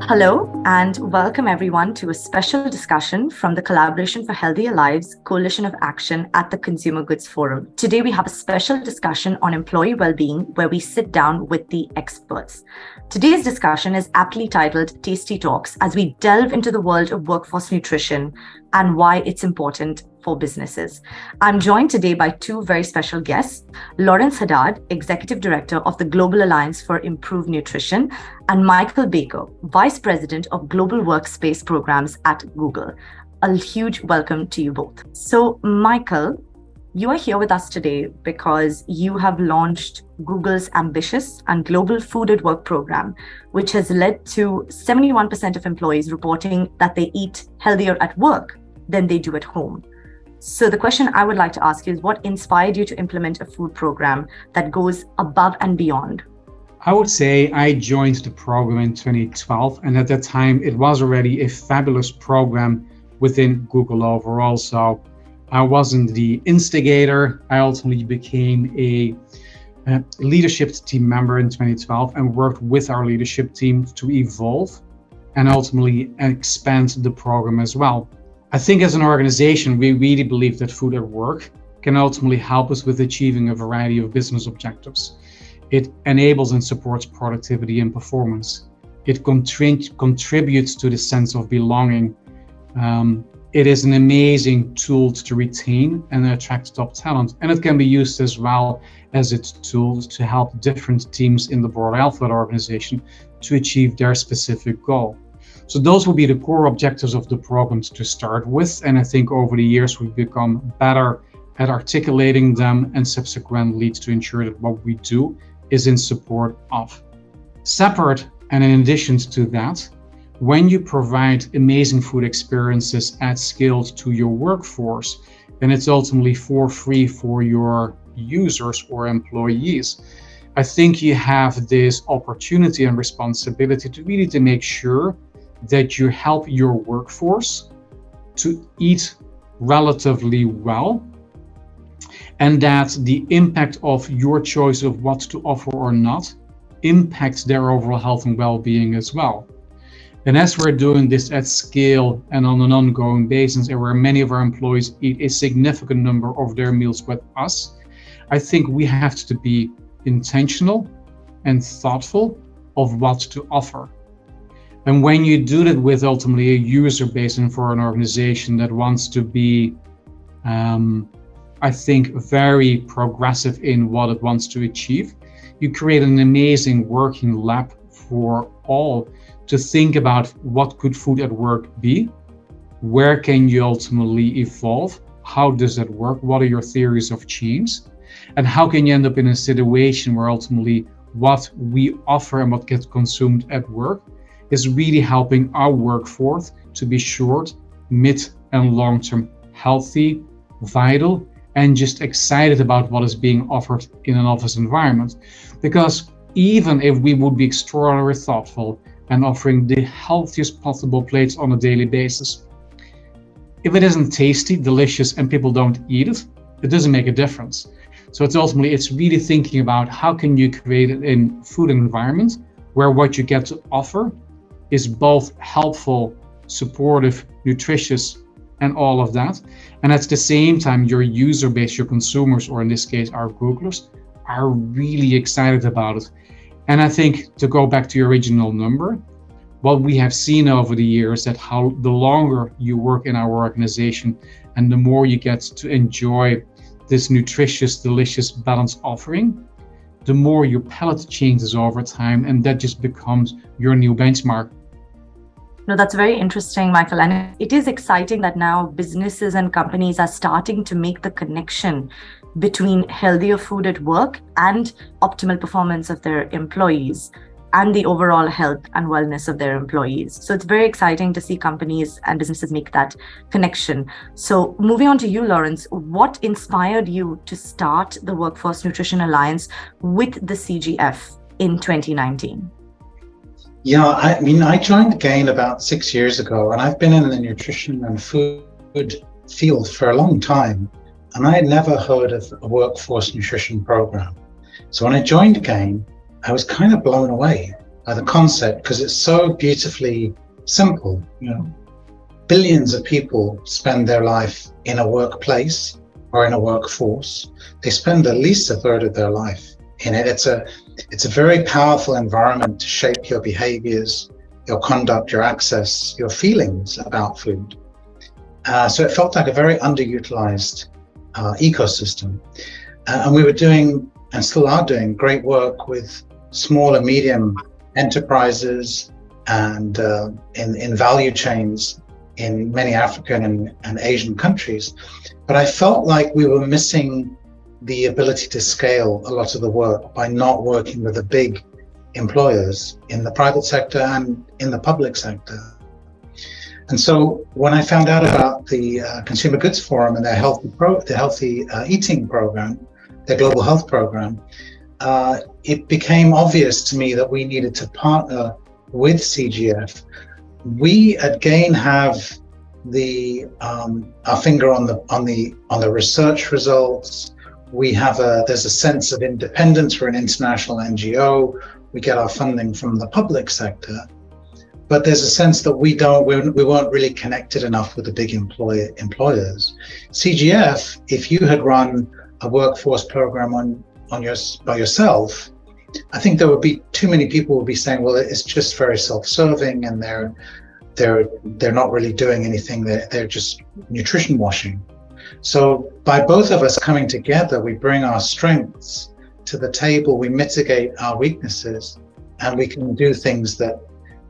Hello, and welcome everyone to a special discussion from the Collaboration for Healthier Lives Coalition of Action at the Consumer Goods Forum. Today, we have a special discussion on employee well-being where we sit down with the experts. Today's discussion is aptly titled Tasty Talks as we delve into the world of workforce nutrition and why it's important for businesses. I'm joined today by two very special guests, Lawrence Haddad, Executive Director of the Global Alliance for Improved Nutrition, and Michiel Bakker, Vice President of Global Workspace Programs at Google. A huge welcome to you both. So, Michiel, you are here with us today because you have launched Google's ambitious and global food at work program, which has led to 71% of employees reporting that they eat healthier at work than they do at home. So the question I would like to ask you is, what inspired you to implement a food program that goes above and beyond? I would say I joined the program in 2012, and at that time it was already a fabulous program within Google overall. So I wasn't the instigator. I ultimately became a leadership team member in 2012 and worked with our leadership team to evolve and ultimately expand the program as well. I think as an organization, we really believe that food at work can ultimately help us with achieving a variety of business objectives. It enables and supports productivity and performance. It contributes to the sense of belonging. It is an amazing tool to retain and attract top talent. And it can be used as well as a tool to help different teams in the broader Alphabet organization to achieve their specific goal. So those will be the core objectives of the programs to start with. And I think over the years, we've become better at articulating them and subsequently to ensure that what we do is in support of. Separate and in addition to that, when you provide amazing food experiences at scale to your workforce, then it's ultimately for free for your users or employees. I think you have this opportunity and responsibility to really make sure that you help your workforce to eat relatively well, and that the impact of your choice of what to offer or not impacts their overall health and well-being as well. And as we're doing this at scale and on an ongoing basis, and where many of our employees eat a significant number of their meals with us, I think we have to be intentional and thoughtful of what to offer. And when you do that with ultimately a user base and for an organization that wants to be, I think, very progressive in what it wants to achieve, you create an amazing working lab for all to think about what could food at work be, where can you ultimately evolve, how does that work, what are your theories of change, and how can you end up in a situation where ultimately what we offer and what gets consumed at work is really helping our workforce to be short, mid, and long-term healthy, vital, and just excited about what is being offered in an office environment. Because even if we would be extraordinarily thoughtful and offering the healthiest possible plates on a daily basis, if it isn't tasty, delicious, and people don't eat it, it doesn't make a difference. So it's really thinking about how can you create a food environment where what you get to offer is both helpful, supportive, nutritious, and all of that. And at the same time, your user base, your consumers, or in this case, our Googlers, are really excited about it. And I think to go back to your original number, what we have seen over the years that how the longer you work in our organization and the more you get to enjoy this nutritious, delicious, balanced offering, the more your palate changes over time, and that just becomes your new benchmark. No, that's very interesting, Michiel. And it is exciting that now businesses and companies are starting to make the connection between healthier food at work and optimal performance of their employees and the overall health and wellness of their employees. So it's very exciting to see companies and businesses make that connection. So moving on to you, Lawrence, what inspired you to start the Workforce Nutrition Alliance with the CGF in 2019? Yeah, I joined GAIN about 6 years ago, and I've been in the nutrition and food field for a long time, and I had never heard of a workforce nutrition program. So when I joined GAIN, I was kind of blown away. the concept, because it's so beautifully simple. Billions of people spend their life in a workplace or in a workforce. They spend at least a third of their life in it. It's a very powerful environment to shape your behaviors, your conduct, your access, your feelings about food. So it felt like a very underutilized ecosystem. And we were doing, and still are doing, great work with small and medium enterprises and in value chains in many African and Asian countries. But I felt like we were missing the ability to scale a lot of the work by not working with the big employers in the private sector and in the public sector. And so when I found out about the Consumer Goods Forum and their healthy eating program, their global health program, it became obvious to me that we needed to partner with CGF. We at GAIN have our finger on the research results. There's a sense of independence. We're an international NGO. We get our funding from the public sector, but there's a sense that we weren't really connected enough with the big employers. CGF, if you had run a workforce program by yourself, I think there would be too many people would be saying, well, it's just very self-serving and they're not really doing anything. They're just nutrition washing. So by both of us coming together, we bring our strengths to the table, we mitigate our weaknesses, and we can do things that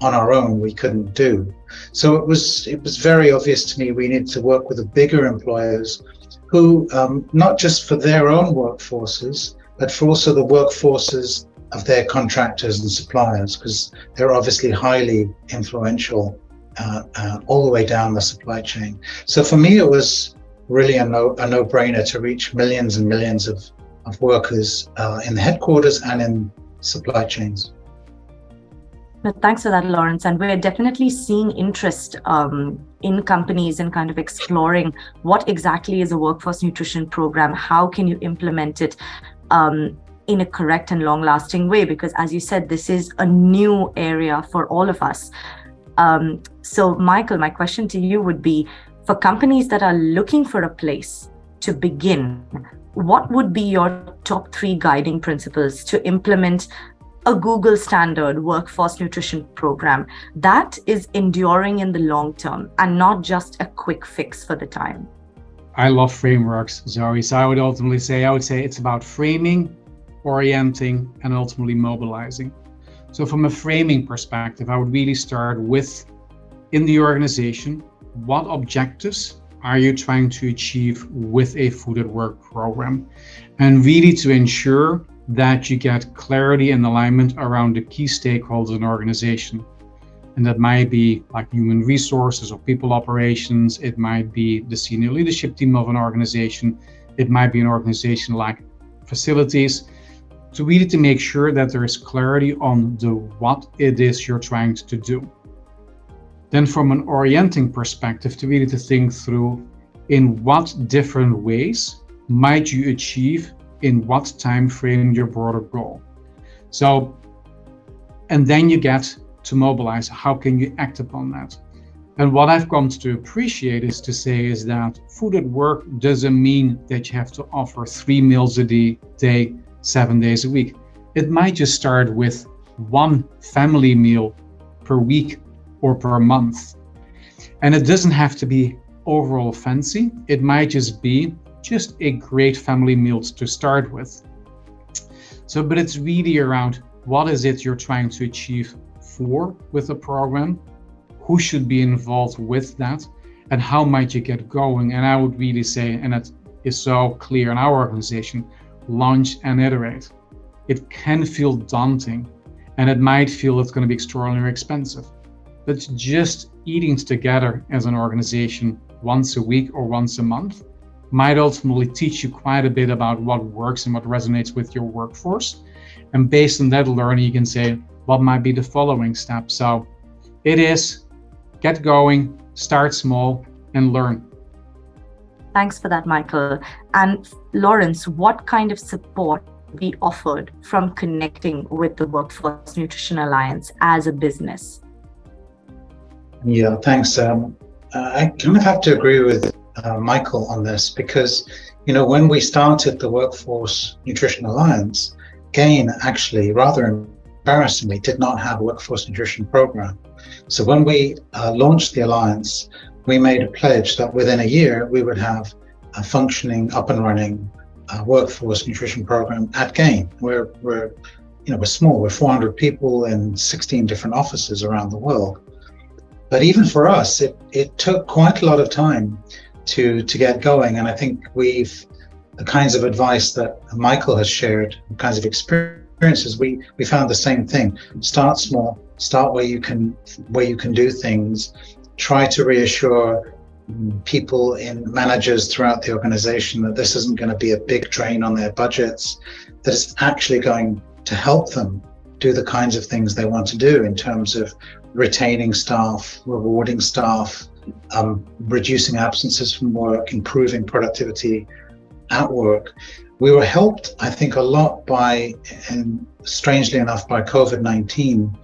on our own we couldn't do. So it was very obvious to me we needed to work with the bigger employers who, not just for their own workforces, but for also the workforces of their contractors and suppliers, because they're obviously highly influential all the way down the supply chain. So for me, it was really a no-brainer to reach millions and millions of workers in the headquarters and in supply chains. But thanks for that, Lawrence. And we're definitely seeing interest in companies and kind of exploring what exactly is a workforce nutrition program, how can you implement it in a correct and long-lasting way, because as you said, this is a new area for all of us. So Michael, my question to you would be, for companies that are looking for a place to begin, what would be your top 3 guiding principles to implement a Google standard workforce nutrition program that is enduring in the long term and not just a quick fix for the time? I love frameworks, Zoe. So I would say it's about framing, orienting, and ultimately mobilizing. So from a framing perspective, I would really start with, in the organization, what objectives are you trying to achieve with a Food at Work program? And really to ensure that you get clarity and alignment around the key stakeholders in an organization. And that might be like human resources or people operations. It might be the senior leadership team of an organization. It might be an organization like facilities. So really to make sure that there is clarity on what it is you're trying to do. Then from an orienting perspective, to really to think through in what different ways might you achieve in what time frame your broader goal. So, and then you get to mobilize, how can you act upon that? And what I've come to appreciate is that Food at Work doesn't mean that you have to offer 3 meals a day, 7 days a week. It might just start with 1 family meal per week or per month. And it doesn't have to be overall fancy. It might just be a great family meal to start with. So, but it's really around what is it you're trying to achieve with the program, who should be involved with that, and how might you get going. And I would really say, and it is so clear in our organization, launch and iterate. It can feel daunting and it might feel it's going to be extraordinarily expensive, but just eating together as an organization once a week or once a month might ultimately teach you quite a bit about what works and what resonates with your workforce. And based on that learning, you can say, what might be the following steps? So it is get going, start small, and learn. Thanks for that, Michael. And Lawrence, what kind of support be offered from connecting with the Workforce Nutrition Alliance as a business? Yeah, thanks. I kind of have to agree with Michael on this because, when we started the Workforce Nutrition Alliance, GAIN actually, rather embarrassingly, did not have a workforce nutrition program. So when we launched the Alliance, we made a pledge that within a year we would have a functioning, up and running workforce nutrition program at GAIN. We're small. We're 400 people in 16 different offices around the world. But even for us, it took quite a lot of time to get going. And I think the kinds of advice that Michael has shared, the kinds of experiences, we found the same thing. Start small, start where you can do things, try to reassure people and managers throughout the organization that this isn't going to be a big drain on their budgets, that it's actually going to help them do the kinds of things they want to do in terms of retaining staff, rewarding staff, reducing absences from work, improving productivity at work. We were helped, I think, a lot and strangely enough, by COVID-19,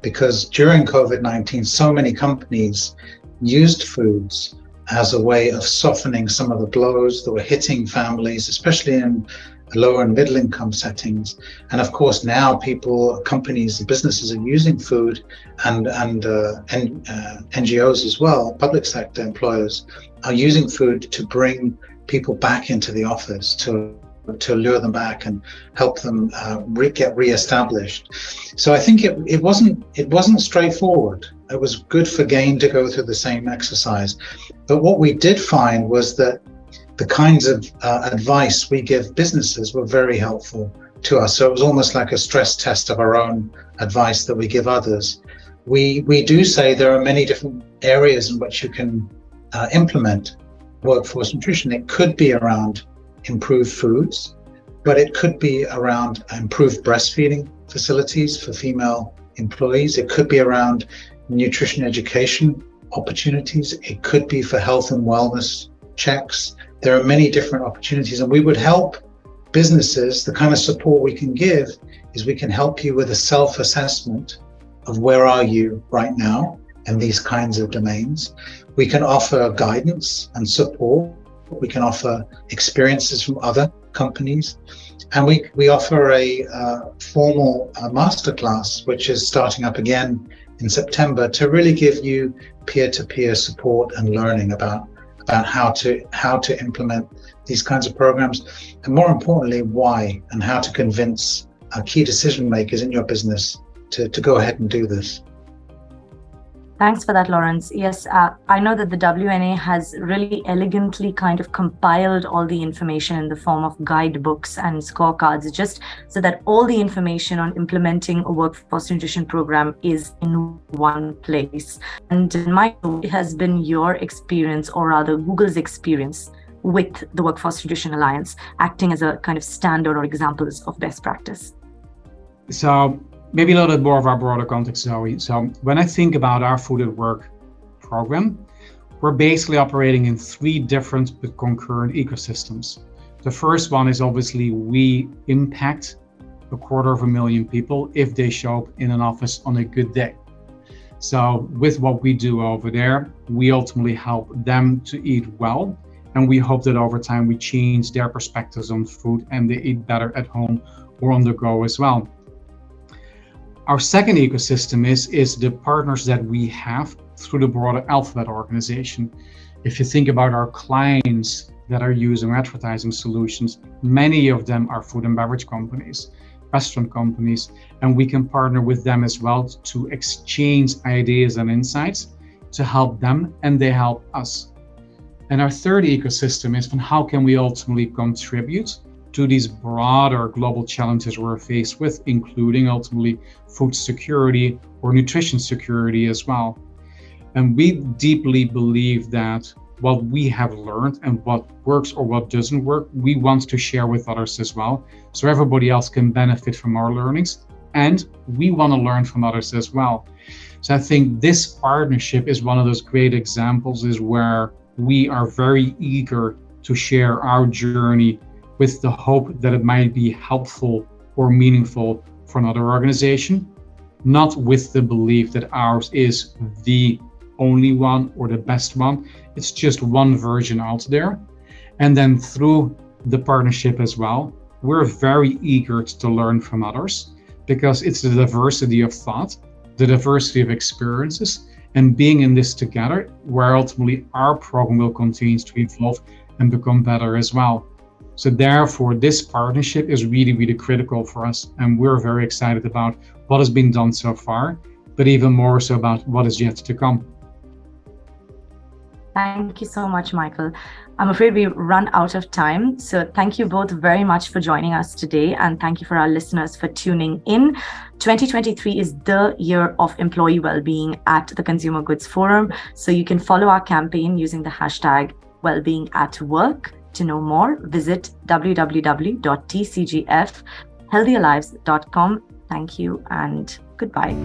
because during COVID-19, so many companies used foods as a way of softening some of the blows that were hitting families, especially in lower and middle income settings. And of course, now companies, businesses are using food and NGOs as well, public sector employers are using food to bring people back into the office, to lure them back and help them get reestablished. So I think it wasn't straightforward. It was good for GAIN to go through the same exercise. But what we did find was that the kinds of advice we give businesses were very helpful to us. So it was almost like a stress test of our own advice that we give others. We do say there are many different areas in which you can implement workforce nutrition. It could be around improved foods, but it could be around improved breastfeeding facilities for female employees. It could be around nutrition education opportunities. It could be for health and wellness checks. There are many different opportunities, and we would help businesses. The kind of support we can give is we can help you with a self-assessment of where are you right now in these kinds of domains. We can offer guidance and support. We can offer experiences from other companies, and we offer a formal masterclass, which is starting up again in September, to really give you peer-to-peer support and learning about how to implement these kinds of programs, and more importantly, why, and how to convince key decision makers in your business to go ahead and do this. Thanks for that, Lawrence. Yes, I know that the WNA has really elegantly kind of compiled all the information in the form of guidebooks and scorecards, just so that all the information on implementing a workforce nutrition program is in one place. And Michael, it has been your experience, or rather Google's experience, with the Workforce Nutrition Alliance acting as a kind of standard or examples of best practice? So maybe a little bit more of our broader context, Zoe. So when I think about our Food at Work program, we're basically operating in three different but concurrent ecosystems. The first one is obviously we impact 250,000 people if they show up in an office on a good day. So with what we do over there, we ultimately help them to eat well. And we hope that over time we change their perspectives on food and they eat better at home or on the go as well. Our second ecosystem is the partners that we have through the broader Alphabet organization. If you think about our clients that are using advertising solutions, many of them are food and beverage companies, restaurant companies, and we can partner with them as well to exchange ideas and insights to help them, and they help us. And our third ecosystem is from how can we ultimately contribute to these broader global challenges we're faced with, including ultimately food security or nutrition security as well. And we deeply believe that what we have learned and what works or what doesn't work, we want to share with others as well, so everybody else can benefit from our learnings, and we want to learn from others as well. So I think this partnership is one of those great examples, is where we are very eager to share our journey with the hope that it might be helpful or meaningful for another organization, not with the belief that ours is the only one or the best one. It's just one version out there. And then through the partnership as well, we're very eager to learn from others, because it's the diversity of thought, the diversity of experiences, and being in this together where ultimately our program will continue to evolve and become better as well. So therefore, this partnership is really, really critical for us. And we're very excited about what has been done so far, but even more so about what is yet to come. Thank you so much, Michael. I'm afraid we've run out of time. So thank you both very much for joining us today. And thank you for our listeners for tuning in. 2023 is the year of employee well-being at the Consumer Goods Forum. So you can follow our campaign using the hashtag wellbeingatwork. To know more, visit www.tcgfhealthialives.com. Thank you and goodbye.